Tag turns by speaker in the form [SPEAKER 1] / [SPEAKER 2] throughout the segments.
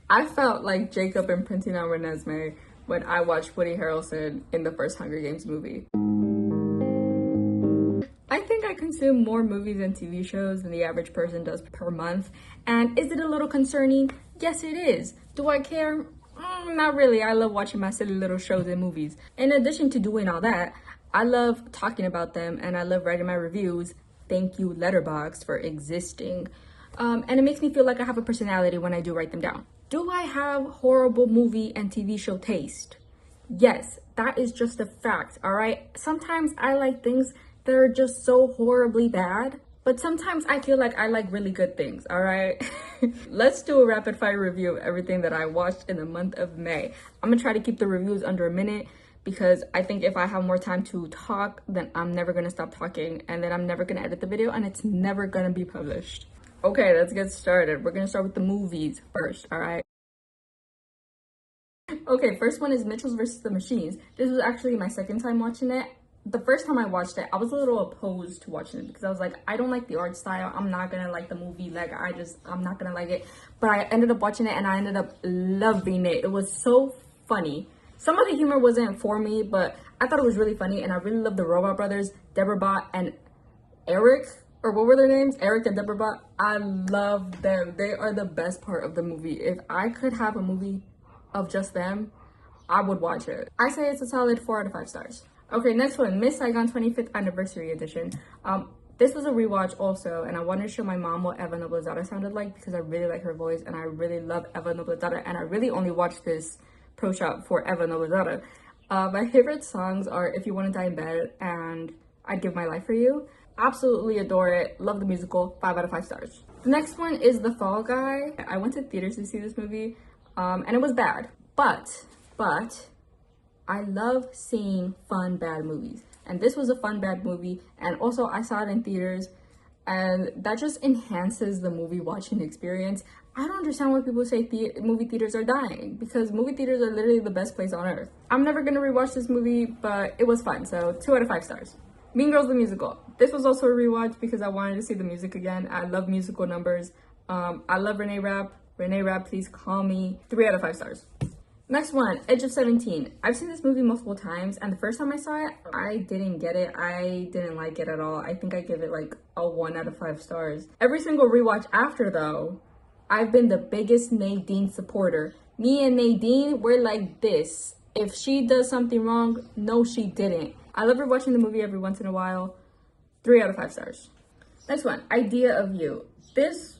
[SPEAKER 1] I felt like Jacob imprinting on Renesmee when I watched Woody Harrelson in the first Hunger Games movie. I think I consume more movies and TV shows than the average person does per month. And is it a little concerning? Yes, it is. Do I care? Not really. I love watching my silly little shows and movies. In addition to doing all that, I love talking about them and I love writing my reviews. Thank you, Letterboxd, for existing. And it makes me feel like I have a personality when I do write them down. Do I have horrible movie and TV show taste? Yes, that is just a fact, all right? Sometimes I like things that are just so horribly bad, but sometimes I feel like I like really good things, all right? Let's do a rapid fire review of everything that I watched in the month of May. I'm gonna try to keep the reviews under a minute because I think if I have more time to talk, then I'm never gonna stop talking and then I'm never gonna edit the video and it's never gonna be published. Okay, let's get started. We're gonna start with the movies first, all right? Okay, first one is Mitchell's vs. the Machines. This was actually my second time watching it. The first time I watched it, I was a little opposed to watching it because I was like, I don't like the art style. I'm not gonna like the movie. Like, I'm not gonna like it. But I ended up watching it and I ended up loving it. It was so funny. Some of the humor wasn't for me, but I thought it was really funny and I really loved the Robot Brothers, Deborah Bott and Eric, or what were their names? Eric and Deborah Bott. I love them. They are the best part of the movie. If I could have a movie of just them, I would watch it. I say it's a solid 4 out of 5 stars. Okay, next one, Miss Saigon 25th Anniversary Edition. This was a rewatch also, and I wanted to show my mom what Eva Noblezada sounded like because I really like her voice and I really love Eva Noblezada, and I really only watched this pro shop for Eva Noblezada. My favorite songs are If You Want to Die in Bed and I'd Give My Life for You. Absolutely adore it. Love the musical. 5 out of 5 stars. The next one is The Fall Guy. I went to theaters to see this movie, and it was bad, but I love seeing fun bad movies, and this was a fun bad movie, and also I saw it in theaters, and that just enhances the movie watching experience. I don't understand why people say movie theaters are dying, because movie theaters are literally the best place on earth. I'm never gonna rewatch this movie, but it was fun, so 2 out of 5 stars. Mean Girls the Musical. This was also a rewatch because I wanted to see the music again. I love musical numbers. I love Renee Rapp. Renee Rapp, please call me. 3 out of 5 stars. Next one, Edge of 17. I've seen this movie multiple times, and the first time I saw it, I didn't get it. I didn't like it at all. I think I give it like a 1 out of 5 stars. Every single rewatch after though, I've been the biggest Nadine supporter. Me and Nadine, we're like this. If she does something wrong, no she didn't. I love rewatching the movie every once in a while. 3 out of 5 stars. Next one, Idea of You. This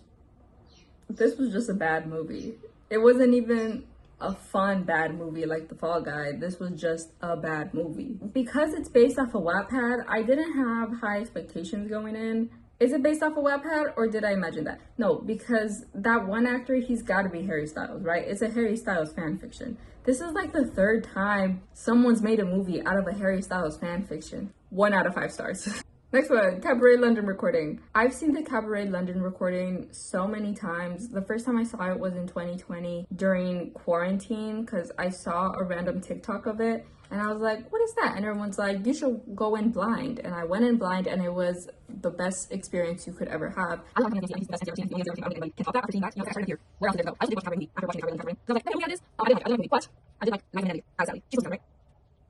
[SPEAKER 1] was just a bad movie. It wasn't even a fun bad movie like The Fall Guy. This was just a bad movie. Because it's based off a Wattpad, I didn't have high expectations going in. Is it based off a Wattpad or did I imagine that? No, because that one actor, he's gotta be Harry Styles, right? It's a Harry Styles fan fiction. This is like the 3rd time someone's made a movie out of a Harry Styles fan fiction. 1 out of 5 stars. Next one, Cabaret London Recording. I've seen the Cabaret London Recording so many times. The first time I saw it was in 2020 during quarantine because I saw a random TikTok of it and I was like, what is that? And everyone's like, you should go in blind. And I went in blind and it was the best experience you could ever have. I don't know if it's the best experience I've ever had. Can't talk that for seeing that. You know, I started here. Where else did I go? I just did watch Cabaret after watching Cabaret London Recording. So I was like, hey, we had this. I didn't like the movie, but I did like Liza Minnelli as Sally. She was right?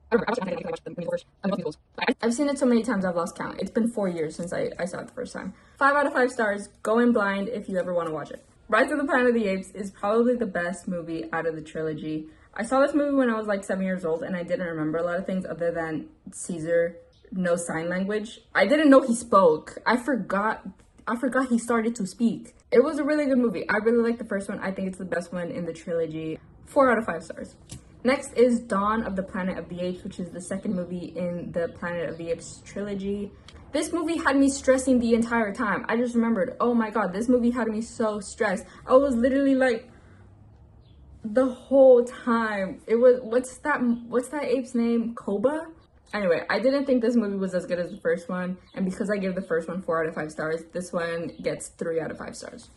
[SPEAKER 1] I remember, I watched it I watched the musical first. I love musicals. I've seen it so many times I've lost count. It's been 4 years since I saw it the first time. 5 out of 5 stars. Go in blind if you ever want to watch it. Rise of the Planet of the Apes is probably the best movie out of the trilogy. I saw this movie when I was like 7 years old and I didn't remember a lot of things other than Caesar knows sign language. I didn't know he spoke. I forgot he started to speak. It was a really good movie. I really like the first one. I think it's the best one in the trilogy. 4 out of 5 stars. Next is Dawn of the Planet of the Apes, which is the second movie in the Planet of the Apes trilogy. This movie had me stressing the entire time. I just remembered, oh my god, this movie had me so stressed. I was literally like, the whole time. It was, what's that ape's name? Koba? Anyway, I didn't think this movie was as good as the first one, and because I gave the first one 4 out of 5 stars, this one gets 3 out of 5 stars.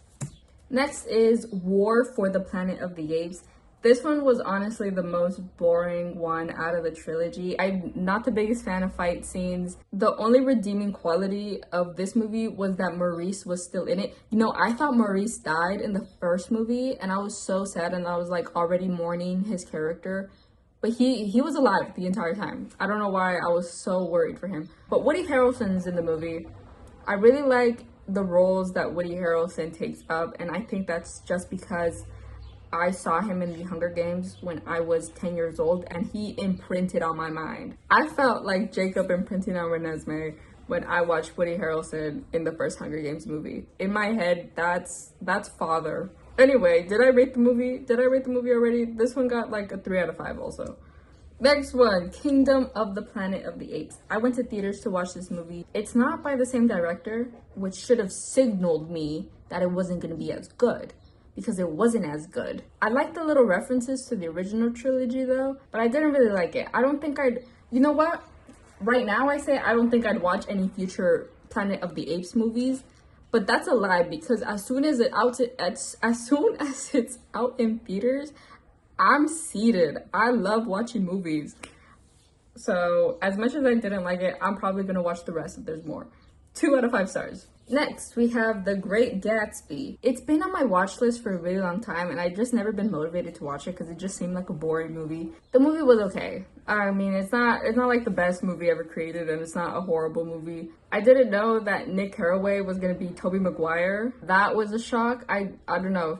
[SPEAKER 1] Next is War for the Planet of the Apes. This one was honestly the most boring one out of the trilogy. I'm not the biggest fan of fight scenes. The only redeeming quality of this movie was that Maurice was still in it. You know, I thought Maurice died in the first movie and I was so sad, and I was like already mourning his character. But he was alive the entire time. I don't know why I was so worried for him. But Woody Harrelson's in the movie. I really like the roles that Woody Harrelson takes up, and I think that's just because I saw him in the Hunger Games when I was 10 years old, and he imprinted on my mind. I felt like Jacob imprinting on Renesmee when I watched Woody Harrelson in the first Hunger Games movie. In my head, that's father. Anyway, did I rate the movie? Did I rate the movie already? This one got like a 3 out of 5 also. Next one, Kingdom of the Planet of the Apes. I went to theaters to watch this movie. It's not by the same director, which should have signaled me that it wasn't going to be as good, because it wasn't as good. I like the little references to the original trilogy though, but I didn't really like it. I don't think you know what? Right now I say I don't think I'd watch any future Planet of the Apes movies, but that's a lie, because as soon as it's out in theaters, I'm seated. I love watching movies. So as much as I didn't like it, I'm probably gonna watch the rest if there's more. 2 out of 5 stars. Next, we have The Great Gatsby. It's been on my watch list for a really long time, and I've just never been motivated to watch it because it just seemed like a boring movie. The movie was okay. I mean, it's not like the best movie ever created, and it's not a horrible movie. I didn't know that Nick Carraway was gonna be Tobey Maguire. That was a shock. I don't know.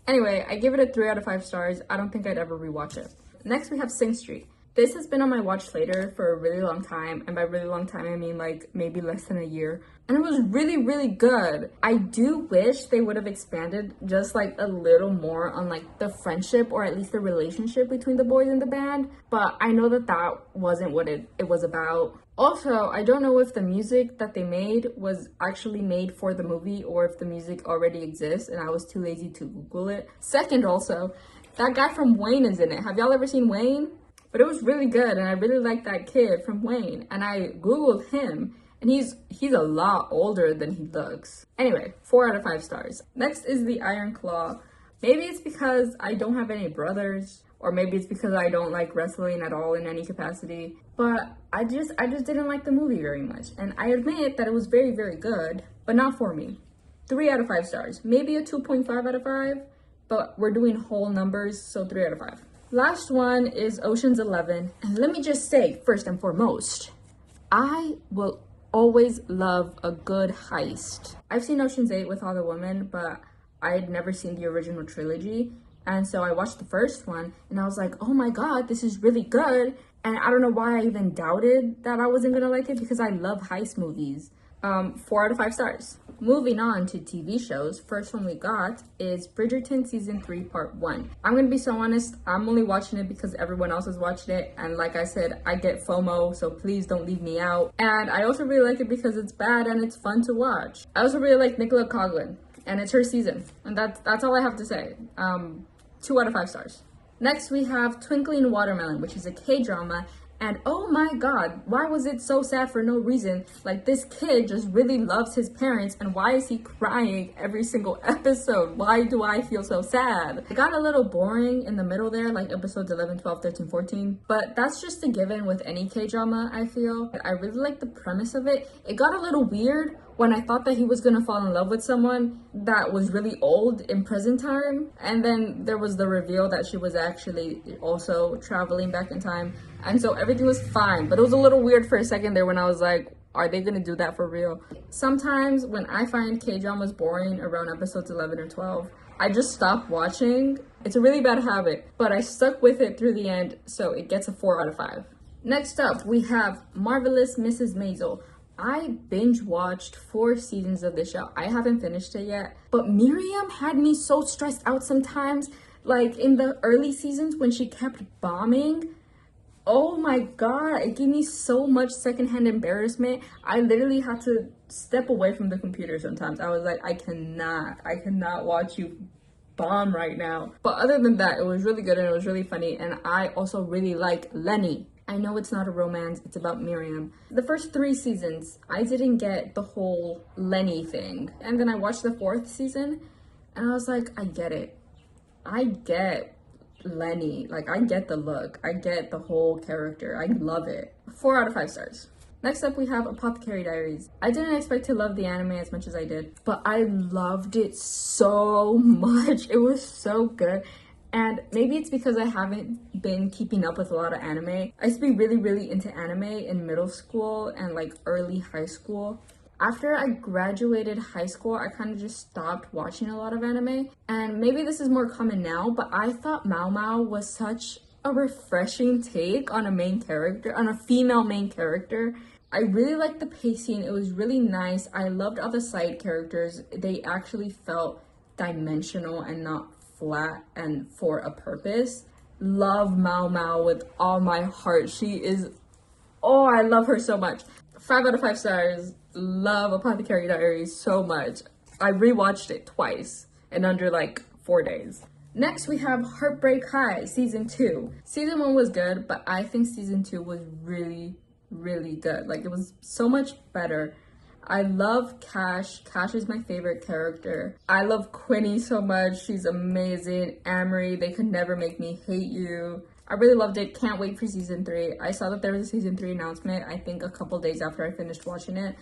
[SPEAKER 1] Anyway, I give it a 3 out of 5 stars. I don't think I'd ever rewatch it. Next, we have Sing Street. This has been on my watch later for a really long time, and by really long time I mean like maybe less than a year, and it was really, really good. I do wish they would have expanded just like a little more on like the friendship, or at least the relationship between the boys in the band, but I know that that wasn't what it was about. Also, I don't know if the music that they made was actually made for the movie or if the music already exists and I was too lazy to Google it. Second, also, that guy from Wayne is in it. Have y'all ever seen Wayne? But it was really good, and I really like that kid from Wayne, and I Googled him, and he's a lot older than he looks. Anyway, 4 out of 5 stars. Next is The Iron Claw. Maybe it's because I don't have any brothers, or maybe it's because I don't like wrestling at all in any capacity, but I just didn't like the movie very much, and I admit that it was very, very good, but not for me. 3 out of 5 stars. Maybe a 2.5 out of 5, but we're doing whole numbers, so 3 out of 5. Last one is Ocean's 11, and let me just say, first and foremost, I will always love a good heist. I've seen Ocean's 8 with other women, but I had never seen the original trilogy, and so I watched the first one, and I was like, oh my god, this is really good, and I don't know why I even doubted that I wasn't gonna like it, because I love heist movies. 4 out of 5 stars. Moving on to TV shows, first one we got is Bridgerton Season 3 Part 1. I'm gonna be so honest, I'm only watching it because everyone else is watching it, and like I said, I get FOMO, so please don't leave me out. And I also really like it because it's bad and it's fun to watch. I also really like Nicola Coughlan, and it's her season, and that's all I have to say. 2 out of 5 stars. Next we have Twinkling Watermelon, which is a K-drama. And oh my god, why was it so sad for no reason? Like, this kid just really loves his parents, and why is he crying every single episode? Why do I feel so sad? It got a little boring in the middle there, like episodes 11, 12, 13, 14. But that's just a given with any K-drama, I feel. I really like the premise of it. It got a little weird when I thought that he was gonna fall in love with someone that was really old in present time. And then there was the reveal that she was actually also traveling back in time. And so everything was fine, but it was a little weird for a second there when I was like, are they gonna do that for real? Sometimes when I find K-dramas boring around episodes 11 or 12, I just stop watching. It's a really bad habit, but I stuck with it through the end, so it gets a 4 out of 5. Next up, we have Marvelous Mrs. Maisel. I binge watched 4 seasons of this show. I haven't finished it yet, but Miriam had me so stressed out sometimes. Like in the early seasons when she kept bombing, oh my god, it gave me so much secondhand embarrassment. I literally had to step away from the computer sometimes. I was like, I cannot watch you bomb right now. But other than that, it was really good and it was really funny, and I also really like Lenny. I know it's not a romance, it's about Miriam. The first 3 seasons, I didn't get the whole Lenny thing. And then I watched the 4th season, and I was like, I get it. I get Lenny, like I get the look, I get the whole character, I love it. 4 out of 5 stars. Next up, we have Apothecary Diaries. I didn't expect to love the anime as much as I did, but I loved it so much. It was so good. And maybe it's because I haven't been keeping up with a lot of anime. I used to be really, really into anime in middle school and like early high school. After I graduated high school, I kind of just stopped watching a lot of anime. And maybe this is more common now, but I thought MAOOO was such a refreshing take on a main character, on a female main character. I really liked the pacing. It was really nice. I loved all the side characters. They actually felt dimensional and not flat and for a purpose. Love MAOOO with all my heart. She is, oh, I love her so much. 5 out of 5 stars. Love Apothecary Diaries so much. I rewatched it twice in under like 4 days. Next, we have Heartbreak High, Season 2. Season 1 was good, but I think Season 2 was really, really good. Like, it was so much better. I love Cash. Cash is my favorite character. I love Quinny so much. She's amazing. Amory, they could never make me hate you. I really loved it. Can't wait for Season 3. I saw that there was a Season 3 announcement, I think a couple days after I finished watching it.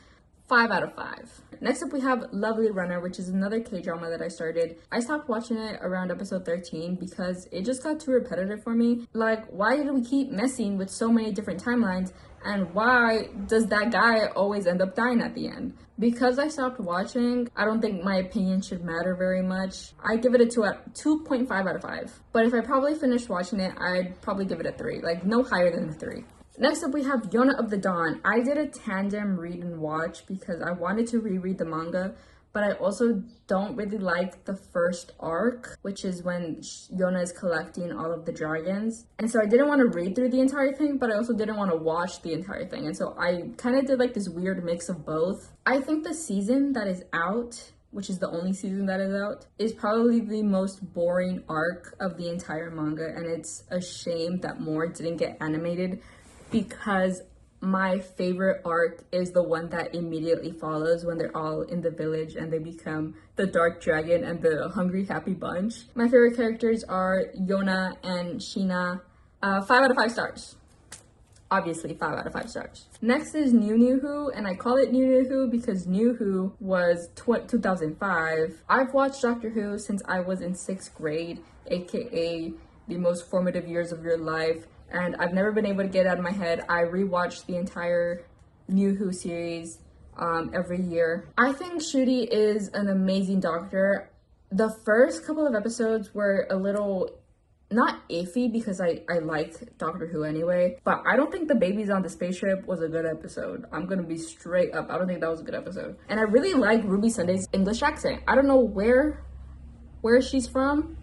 [SPEAKER 1] 5 out of 5. Next up, we have Lovely Runner, which is another K-drama that I started. I stopped watching it around episode 13 because it just got too repetitive for me. Like, why do we keep messing with so many different timelines? And why does that guy always end up dying at the end? Because I stopped watching, I don't think my opinion should matter very much. I give it a 2.5 out of 5. But if I probably finished watching it, I'd probably give it a 3. Like, no higher than a 3. Next up, we have Yona of the Dawn. I did a tandem read and watch because I wanted to reread the manga, but I also don't really like the first arc, which is when Yona is collecting all of the dragons. And so I didn't want to read through the entire thing, but I also didn't want to watch the entire thing. And so I kind of did like this weird mix of both. I think the season that is out, which is the only season that is out, is probably the most boring arc of the entire manga. And it's a shame that more didn't get animated, because my favorite arc is the one that immediately follows when they're all in the village and they become the Dark Dragon and the Hungry Happy Bunch. My favorite characters are Yona and Sheena. 5 out of 5 stars. Obviously 5 out of 5 stars. Next is NewNewWho, and I call it NewNewWho because NewWho was 2005. I've watched Doctor Who since I was in 6th grade, aka the most formative years of your life. And I've never been able to get it out of my head. I rewatched the entire New Who series every year. I think Ncuti is an amazing doctor. The first couple of episodes were a little, not iffy because I like Doctor Who anyway, but I don't think the babies on the spaceship was a good episode. I'm gonna be straight up. I don't think that was a good episode. And I really like Ruby Sunday's English accent. I don't know where she's from,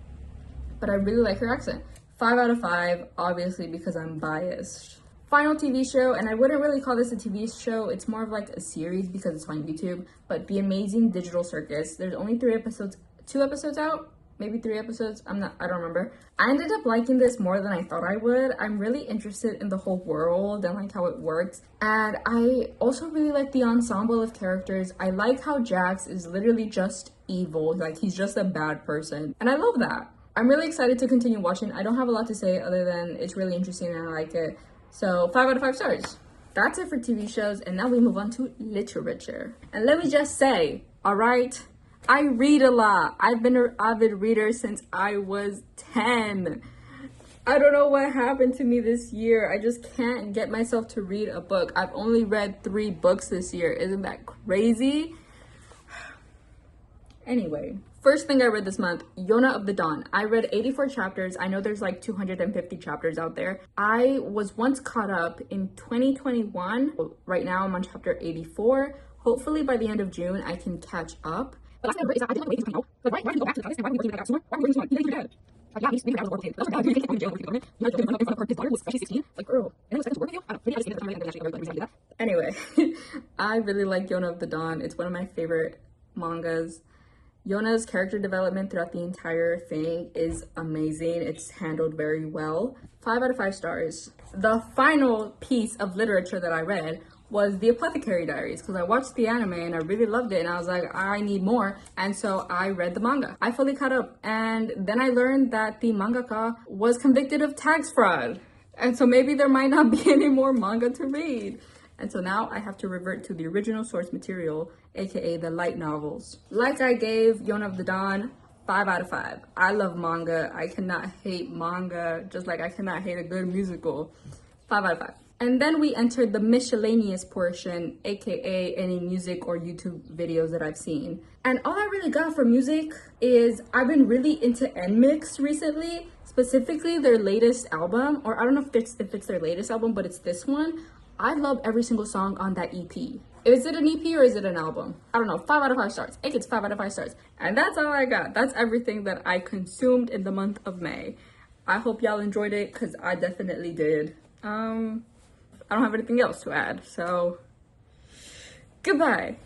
[SPEAKER 1] but I really like her accent. 5 out of 5, obviously, because I'm biased. Final TV show, and I wouldn't really call this a TV show, it's more of like a series because it's on YouTube, but The Amazing Digital Circus. There's only 3 episodes, 2 episodes out, maybe 3 episodes, I don't remember. I ended up liking this more than I thought I would. I'm really interested in the whole world and like how it works. And I also really like the ensemble of characters. I like how Jax is literally just evil, like he's just a bad person, and I love that. I'm really excited to continue watching. I don't have a lot to say other than it's really interesting and I like it. So 5 out of 5 stars. That's it for TV shows, and now we move on to literature. And let me just say, all right, I read a lot. I've been an avid reader since I was 10. I don't know what happened to me this year. I just can't get myself to read a book. I've only read 3 books this year. Isn't that crazy? Anyway, first thing I read this month, Yona of the Dawn. I read 84 chapters. I know there's like 250 chapters out there. I was once caught up in 2021. Right now I'm on chapter 84. Hopefully by the end of June I can catch up. But last thing I read is that I didn't like the way things coming out. Like, why did you go back to the and why would you leave that sooner? Why would you leave that sooner? Like, yeah, maybe that was a horrible thing. That was bad. You can't go in jail for the government. You had to run up in front of her. His daughter was especially 16. Like, girl. And it was second to work with you? I don't know. Maybe I just made it the time and actually do that. Anyway, I really like Yona of the Dawn. It's one of my favorite mangas. Yona's character development throughout the entire thing is amazing. It's handled very well. 5 out of 5 stars. The final piece of literature that I read was The Apothecary Diaries, because I watched the anime and I really loved it and I was like, I need more. And so I read the manga. I fully caught up, and then I learned that the mangaka was convicted of tax fraud. And so maybe there might not be any more manga to read. And so now I have to revert to the original source material, aka the light novels. Like I gave Yona of the Dawn 5 out of 5. I love manga. I cannot hate manga, just like I cannot hate a good musical. 5 out of 5. And then we entered the miscellaneous portion, aka any music or YouTube videos that I've seen. And all I really got for music is I've been really into NMIX recently, specifically their latest album, or I don't know if it's their latest album, but it's this one. I love every single song on that EP. Is it an EP or is it an album? I don't know. 5 out of 5 stars. It gets 5 out of 5 stars. And that's all I got. That's everything that I consumed in the month of May. I hope y'all enjoyed it, because I definitely did. I don't have anything else to add, so goodbye.